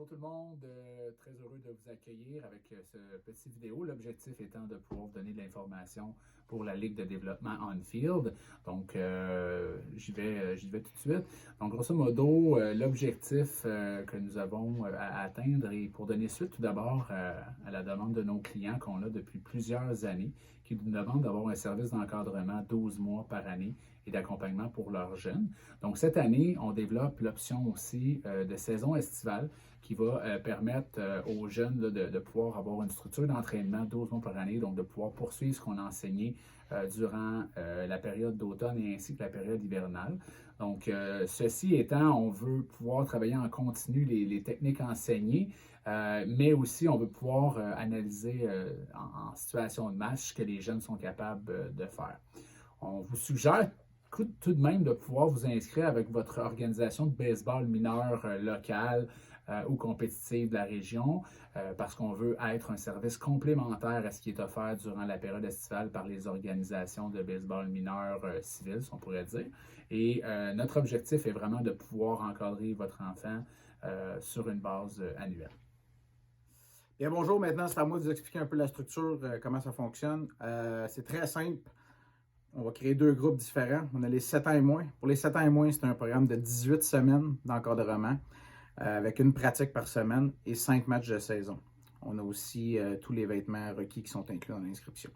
Bonjour tout le monde, très heureux de vous accueillir avec ce petit vidéo. L'objectif étant de pouvoir vous donner de l'information pour la Ligue de développement on-field. Donc, j'y vais tout de suite. Donc, grosso modo, l'objectif que nous avons à atteindre est pour donner suite tout d'abord à la demande de nos clients qu'on a depuis plusieurs années, qui nous demandent d'avoir un service d'encadrement 12 mois par année et d'accompagnement pour leurs jeunes. Donc, cette année, on développe l'option aussi de saison estivale qui va permettre aux jeunes de pouvoir avoir une structure d'entraînement 12 mois par année, donc de pouvoir poursuivre ce qu'on a enseigné durant la période d'automne et ainsi que la période hivernale. Donc, ceci étant, on veut pouvoir travailler en continu les techniques enseignées, mais aussi on veut pouvoir analyser en situation de match ce que les jeunes sont capables de faire. On vous suggère tout de même de pouvoir vous inscrire avec votre organisation de baseball mineur locale ou compétitive de la région parce qu'on veut être un service complémentaire à ce qui est offert durant la période estivale par les organisations de baseball mineur civil, si on pourrait dire. Et notre objectif est vraiment de pouvoir encadrer votre enfant sur une base annuelle. Bien, bonjour, maintenant c'est à moi de vous expliquer un peu la structure, comment ça fonctionne. C'est très simple. On va créer deux groupes différents. On a les 7 ans et moins. Pour les 7 ans et moins, c'est un programme de 18 semaines d'encadrement avec une pratique par semaine et 5 matchs de saison. On a aussi tous les vêtements requis qui sont inclus dans l'inscription.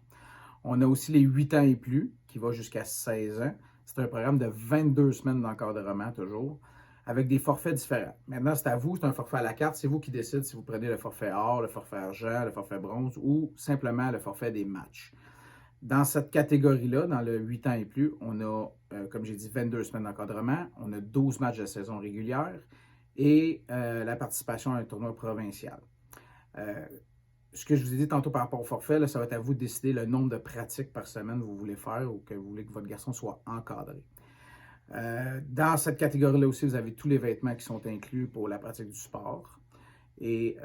On a aussi les 8 ans et plus qui va jusqu'à 16 ans. C'est un programme de 22 semaines d'encadrement toujours avec des forfaits différents. Maintenant, c'est à vous, c'est un forfait à la carte. C'est vous qui décidez si vous prenez le forfait or, le forfait argent, le forfait bronze ou simplement le forfait des matchs. Dans cette catégorie-là, dans le 8 ans et plus, on a, comme j'ai dit, 22 semaines d'encadrement, on a 12 matchs de saison régulière et la participation à un tournoi provincial. Ce que je vous ai dit tantôt par rapport au forfait, là, ça va être à vous de décider le nombre de pratiques par semaine que vous voulez faire ou que vous voulez que votre garçon soit encadré. Dans cette catégorie-là aussi, vous avez tous les vêtements qui sont inclus pour la pratique du sport. Et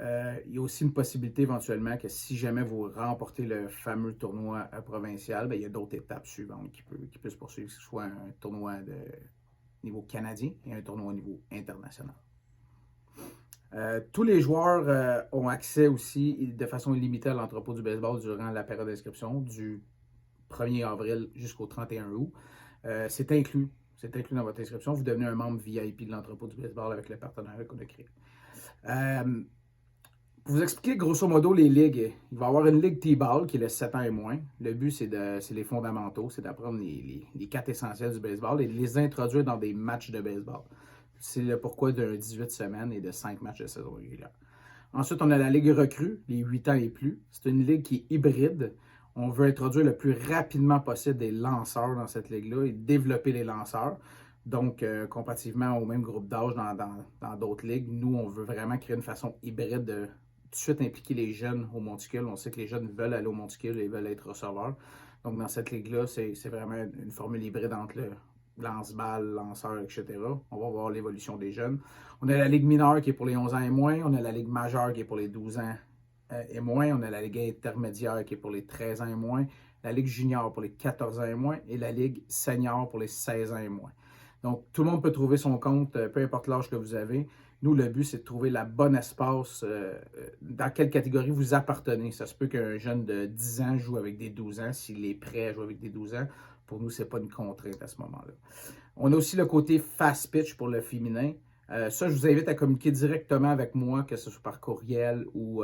il y a aussi une possibilité éventuellement que si jamais vous remportez le fameux tournoi provincial, bien, il y a d'autres étapes suivantes qui peuvent se poursuivre, que ce soit un tournoi de niveau canadien et un tournoi au niveau international. Tous les joueurs ont accès aussi de façon illimitée à l'entrepôt du baseball durant la période d'inscription du 1er avril jusqu'au 31 août. C'est inclus dans votre inscription. Vous devenez un membre VIP de l'entrepôt du baseball avec le partenariat qu'on a créé. Pour vous expliquer grosso modo les ligues, il va y avoir une ligue T-ball qui est le 7 ans et moins. Le but, c'est les fondamentaux, c'est d'apprendre les 4 essentiels du baseball et de les introduire dans des matchs de baseball. C'est le pourquoi d'un 18 semaines et de 5 matchs de saison régulière. Ensuite, on a la ligue recrue, les 8 ans et plus. C'est une ligue qui est hybride. On veut introduire le plus rapidement possible des lanceurs dans cette ligue-là et développer les lanceurs. Donc, comparativement au même groupe d'âge dans d'autres ligues, nous, on veut vraiment créer une façon hybride de tout de suite impliquer les jeunes au monticule. On sait que les jeunes veulent aller au monticule et veulent être receveurs. Donc, dans cette ligue-là, c'est vraiment une formule hybride entre le lance-balle, lanceur, etc. On va voir l'évolution des jeunes. On a la ligue mineure qui est pour les 11 ans et moins. On a la ligue majeure qui est pour les 12 ans et moins. On a la ligue intermédiaire qui est pour les 13 ans et moins. La ligue junior pour les 14 ans et moins. Et la ligue senior pour les 16 ans et moins. Donc, tout le monde peut trouver son compte, peu importe l'âge que vous avez. Nous, le but, c'est de trouver la bonne espace dans quelle catégorie vous appartenez. Ça se peut qu'un jeune de 10 ans joue avec des 12 ans, s'il est prêt à jouer avec des 12 ans. Pour nous, ce n'est pas une contrainte à ce moment-là. On a aussi le côté fast pitch pour le féminin. Ça, je vous invite à communiquer directement avec moi, que ce soit par courriel ou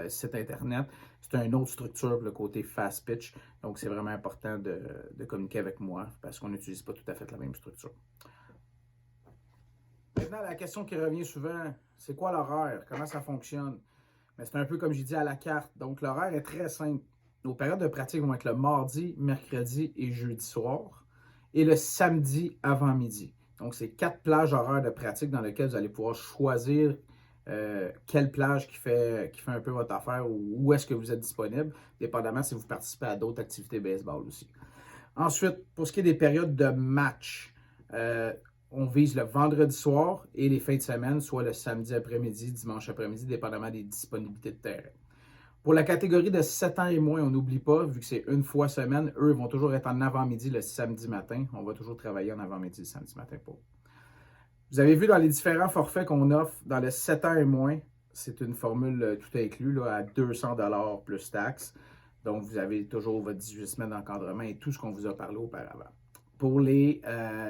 site Internet. C'est une autre structure pour le côté fast pitch. Donc, c'est vraiment important de communiquer avec moi parce qu'on n'utilise pas tout à fait la même structure. Maintenant, la question qui revient souvent, c'est quoi l'horaire? Comment ça fonctionne? Mais c'est un peu comme j'ai dit à la carte. Donc, l'horaire est très simple. Nos périodes de pratique vont être le mardi, mercredi et jeudi soir et le samedi avant midi. Donc, c'est 4 plages horaires de pratique dans lesquelles vous allez pouvoir choisir quelle plage qui fait un peu votre affaire ou où est-ce que vous êtes disponible, dépendamment si vous participez à d'autres activités baseball aussi. Ensuite, pour ce qui est des périodes de match, on vise le vendredi soir et les fins de semaine, soit le samedi après-midi, dimanche après-midi, dépendamment des disponibilités de terrain. Pour la catégorie de 7 ans et moins, on n'oublie pas, vu que c'est une fois semaine, eux vont toujours être en avant-midi le samedi matin. On va toujours travailler en avant-midi le samedi matin pour eux. Vous avez vu dans les différents forfaits qu'on offre dans le 7 ans et moins, c'est une formule tout inclus là, à 200$ plus taxes. Donc, vous avez toujours votre 18 semaines d'encadrement et tout ce qu'on vous a parlé auparavant. Pour les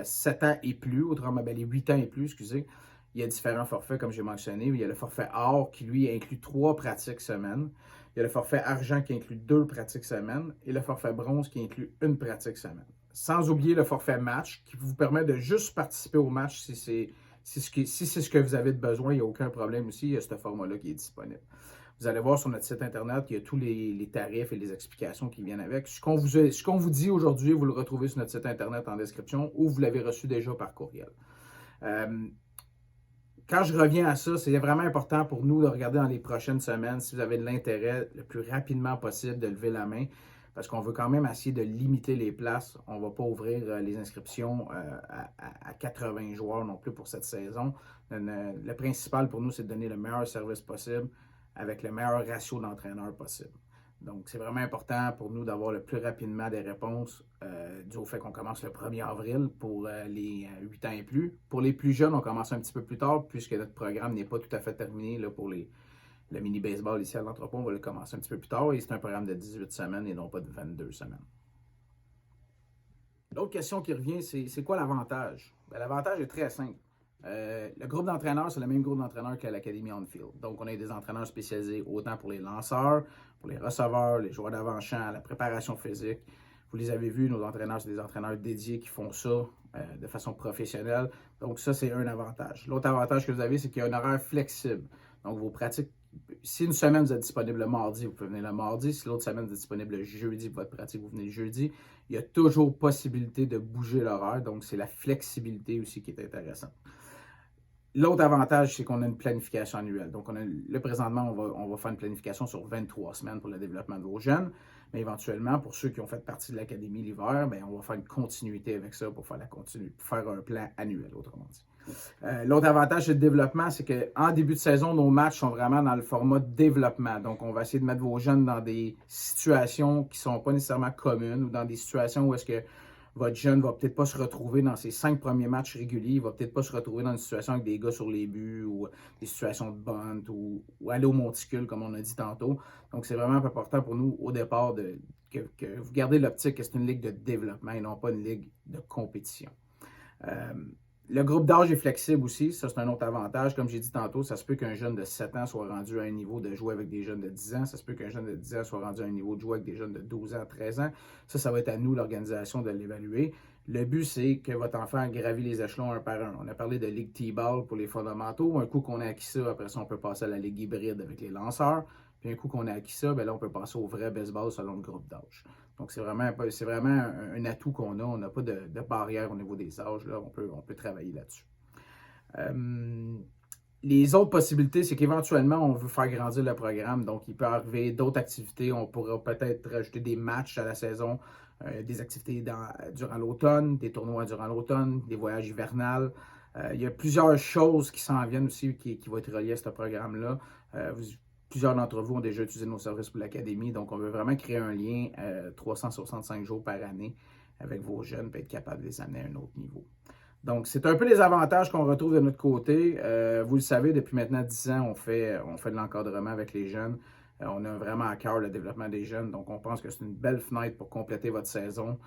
7 ans et plus, autrement, les 8 ans et plus, excusez, il y a différents forfaits, comme j'ai mentionné. Il y a le forfait or qui, lui, inclut 3 pratiques semaine. Il y a le forfait argent qui inclut 2 pratiques semaine et le forfait bronze qui inclut 1 pratique semaine. Sans oublier le forfait match qui vous permet de juste participer au match si c'est ce que vous avez de besoin. Il n'y a aucun problème aussi. Il y a ce format-là qui est disponible. Vous allez voir sur notre site Internet qu'il y a tous les tarifs et les explications qui viennent avec. Ce qu'on vous dit aujourd'hui, vous le retrouvez sur notre site Internet en description ou vous l'avez reçu déjà par courriel. Quand je reviens à ça, c'est vraiment important pour nous de regarder dans les prochaines semaines si vous avez de l'intérêt le plus rapidement possible de lever la main parce qu'on veut quand même essayer de limiter les places. On ne va pas ouvrir les inscriptions à 80 joueurs non plus pour cette saison. Le principal pour nous, c'est de donner le meilleur service possible avec le meilleur ratio d'entraîneurs possible. Donc, c'est vraiment important pour nous d'avoir le plus rapidement des réponses dû au fait qu'on commence le 1er avril pour les 8 ans et plus. Pour les plus jeunes, on commence un petit peu plus tard puisque notre programme n'est pas tout à fait terminé là, pour le mini-baseball ici à l'entrepôt. On va le commencer un petit peu plus tard et c'est un programme de 18 semaines et non pas de 22 semaines. L'autre question qui revient, c'est quoi l'avantage? L'avantage est très simple. Le groupe d'entraîneurs, c'est le même groupe d'entraîneurs qu'à l'Académie On-Field. Donc, on a des entraîneurs spécialisés autant pour les lanceurs, pour les receveurs, les joueurs d'avant-champ, la préparation physique. Vous les avez vus, nos entraîneurs, c'est des entraîneurs dédiés qui font ça de façon professionnelle. Donc, ça, c'est un avantage. L'autre avantage que vous avez, c'est qu'il y a un horaire flexible. Donc, vos pratiques, si une semaine vous êtes disponible le mardi, vous pouvez venir le mardi. Si l'autre semaine vous êtes disponible le jeudi pour votre pratique, vous venez le jeudi. Il y a toujours possibilité de bouger l'horaire. Donc, c'est la flexibilité aussi qui est intéressante. L'autre avantage, c'est qu'on a une planification annuelle. Donc, présentement, on va faire une planification sur 23 semaines pour le développement de vos jeunes. Mais éventuellement, pour ceux qui ont fait partie de l'académie l'hiver, on va faire une continuité avec ça pour faire un plan annuel, autrement dit. L'autre avantage du développement, c'est qu'en début de saison, nos matchs sont vraiment dans le format de développement. Donc, on va essayer de mettre vos jeunes dans des situations qui ne sont pas nécessairement communes ou dans des situations où est-ce que votre jeune ne va peut-être pas se retrouver dans ses 5 premiers matchs réguliers. Il ne va peut-être pas se retrouver dans une situation avec des gars sur les buts ou des situations de bunt ou aller au monticule, comme on a dit tantôt. Donc, c'est vraiment important pour nous, au départ, que vous gardez l'optique que c'est une ligue de développement et non pas une ligue de compétition. Le groupe d'âge est flexible aussi, ça c'est un autre avantage. Comme j'ai dit tantôt, ça se peut qu'un jeune de 7 ans soit rendu à un niveau de jouer avec des jeunes de 10 ans. Ça se peut qu'un jeune de 10 ans soit rendu à un niveau de jouer avec des jeunes de 12 ans, 13 ans. Ça va être à nous, l'organisation, de l'évaluer. Le but, c'est que votre enfant gravit les échelons un par un. On a parlé de Ligue T-Ball pour les fondamentaux. Un coup qu'on a acquis ça, après ça, on peut passer à la Ligue hybride avec les lanceurs. Puis un coup qu'on a acquis ça, là, on peut passer au vrai baseball selon le groupe d'âge. Donc, c'est vraiment un atout qu'on a. On n'a pas de barrière au niveau des âges. Là. On peut travailler là-dessus. Les autres possibilités, c'est qu'éventuellement, on veut faire grandir le programme. Donc, il peut arriver d'autres activités. On pourra peut-être rajouter des matchs à la saison, des activités durant l'automne, des tournois durant l'automne, des voyages hivernales. Il y a plusieurs choses qui s'en viennent aussi qui vont être reliées à ce programme-là. Plusieurs d'entre vous ont déjà utilisé nos services pour l'académie, donc on veut vraiment créer un lien 365 jours par année avec vos jeunes et être capable de les amener à un autre niveau. Donc, c'est un peu les avantages qu'on retrouve de notre côté. Vous le savez, depuis maintenant 10 ans, on fait de l'encadrement avec les jeunes. On a vraiment à cœur le développement des jeunes, donc on pense que c'est une belle fenêtre pour compléter votre saison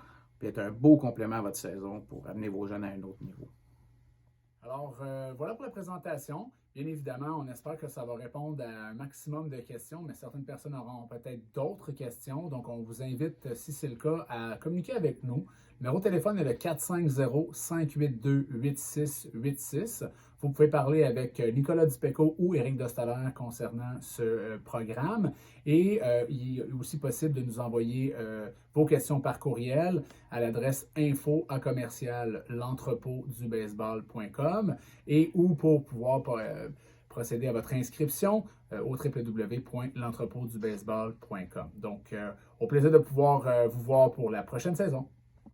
et être un beau complément à votre saison pour amener vos jeunes à un autre niveau. Alors, voilà pour la présentation. Bien évidemment, on espère que ça va répondre à un maximum de questions, mais certaines personnes auront peut-être d'autres questions. Donc, on vous invite, si c'est le cas, à communiquer avec nous. Le numéro de téléphone est le 450-582-8686. Vous pouvez parler avec Nicolas Dupéco ou Éric Dostalaire concernant ce programme. Et il est aussi possible de nous envoyer vos questions par courriel à l'adresse info@l'entrepotsdubaseball.com et ou pour pouvoir procéder à votre inscription au www.l'entrepotsdubaseball.com. Donc, au plaisir de pouvoir vous voir pour la prochaine saison.